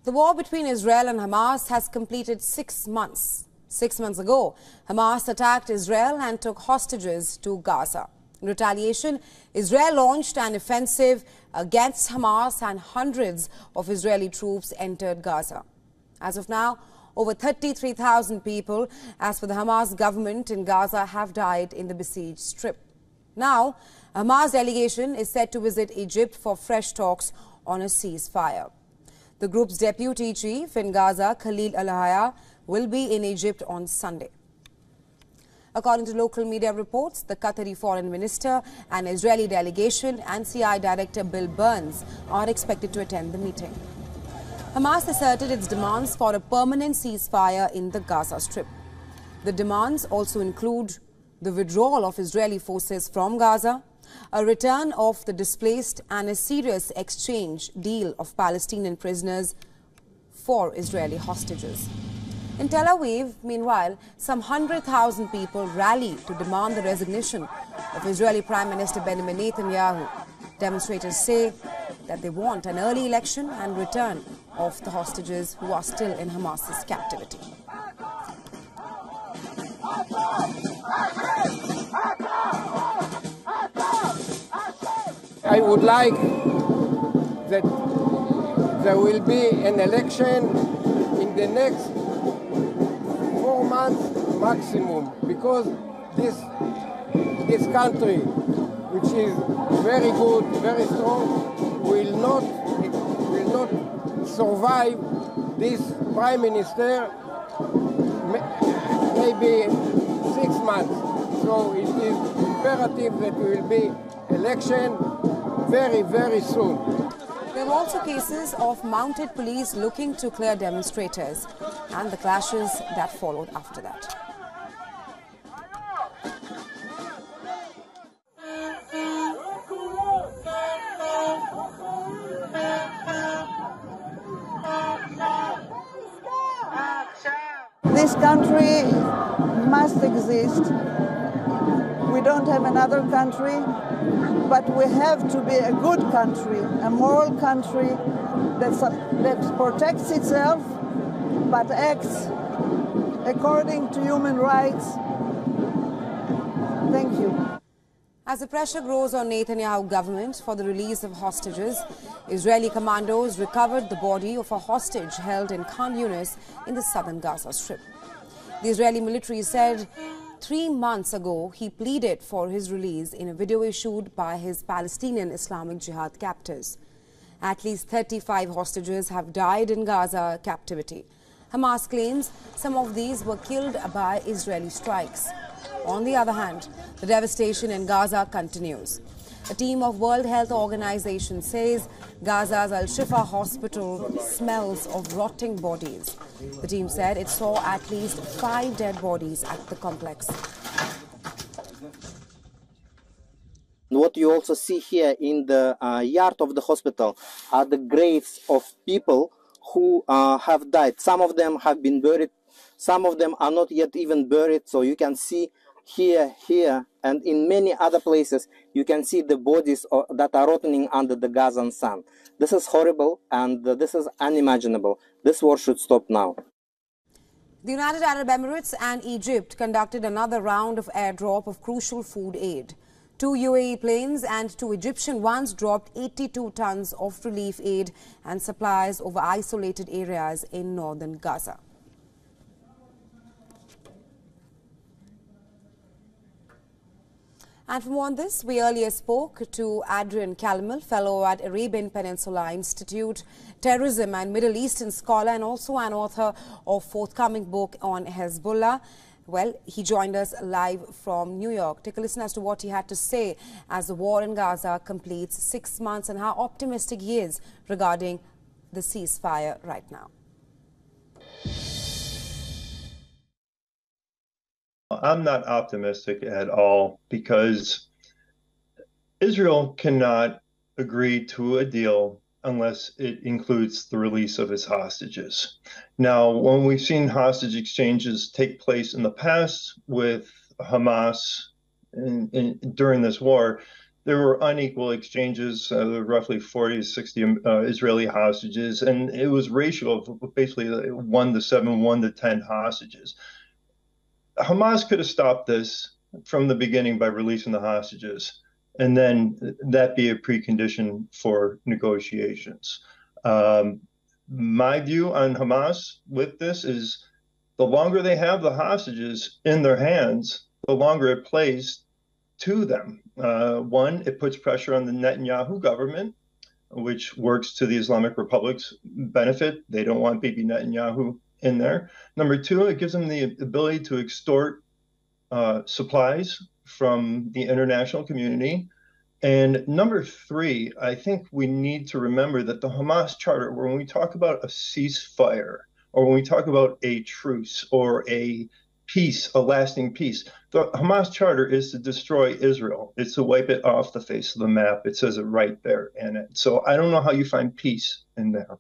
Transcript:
The war between Israel and Hamas has completed 6 months. 6 months ago, Hamas attacked Israel and took hostages to Gaza. In retaliation, Israel launched an offensive against Hamas and hundreds of Israeli troops entered Gaza. As of now, over 33,000 people, as per the Hamas government in Gaza, have died in the besieged strip. Now, a Hamas delegation is set to visit Egypt for fresh talks on a ceasefire. The group's deputy chief in Gaza, Khalil al-Haya, will be in Egypt on Sunday. According to local media reports, the Qatari foreign minister, an Israeli delegation and CI director Bill Burns are expected to attend the meeting. Hamas asserted its demands for a permanent ceasefire in the Gaza Strip. The demands also include the withdrawal of Israeli forces from Gaza, a return of the displaced and a serious exchange deal of Palestinian prisoners for Israeli hostages. In Tel Aviv, meanwhile, some 100,000 people rallied to demand the resignation of Israeli Prime Minister Benjamin Netanyahu. Demonstrators say that they want an early election and return of the hostages who are still in Hamas's captivity. I would like that there will be an election in the next 4 months maximum, because this country, which is very good, very strong, will not survive this prime minister maybe 6 months. So it is imperative that there will be election very, very soon. There were also cases of mounted police looking to clear demonstrators and the clashes that followed after that. This country must exist. We don't have another country, but we have to be a good country, a moral country that protects itself but acts according to human rights. Thank you. As the pressure grows on Netanyahu government for the release of hostages, Israeli commandos recovered the body of a hostage held in Khan Yunis in the southern Gaza Strip. The Israeli military said 3 months ago he pleaded for his release in a video issued by his Palestinian Islamic Jihad captors. At least 35 hostages have died in Gaza captivity. Hamas claims some of these were killed by Israeli strikes. On the other hand, the devastation in Gaza continues. A team of World Health Organization says Gaza's Al-Shifa hospital smells of rotting bodies. The team said it saw at least 5 dead bodies at the complex. What you also see here in the yard of the hospital are the graves of people who have died. Some of them have been buried, some of them are not yet even buried, so you can see here, and in many other places, you can see the bodies that are rotting under the Gazan sun. This is horrible and this is unimaginable. This war should stop now. The United Arab Emirates and Egypt conducted another round of airdrop of crucial food aid. 2 UAE planes and 2 Egyptian ones dropped 82 tons of relief aid and supplies over isolated areas in northern Gaza. And for more on this, we earlier spoke to Adrian Calmel, fellow at Arabian Peninsula Institute, terrorism and Middle Eastern scholar, and also an author of forthcoming book on Hezbollah. Well, he joined us live from New York. Take a listen as to what he had to say as the war in Gaza completes 6 months and how optimistic he is regarding the ceasefire right now. I'm not optimistic at all, because Israel cannot agree to a deal unless it includes the release of its hostages. Now, when we've seen hostage exchanges take place in the past with Hamas during this war, there were unequal exchanges, roughly 40 to 60 Israeli hostages, and it was ratio of basically 1 to 7, 1 to 10 hostages. Hamas could have stopped this from the beginning by releasing the hostages, and then that be a precondition for negotiations. My view on Hamas with this is the longer they have the hostages in their hands, the longer it plays to them. One, it puts pressure on the Netanyahu government, which works to the Islamic Republic's benefit. They don't want Bibi Netanyahu in there. Number two, it gives them the ability to extort supplies from the international community. And number three, I think we need to remember that the Hamas charter, when we talk about a ceasefire, or when we talk about a truce or a peace, a lasting peace, the Hamas charter is to destroy Israel. It's to wipe it off the face of the map. It says it right there in it. So I don't know how you find peace in there.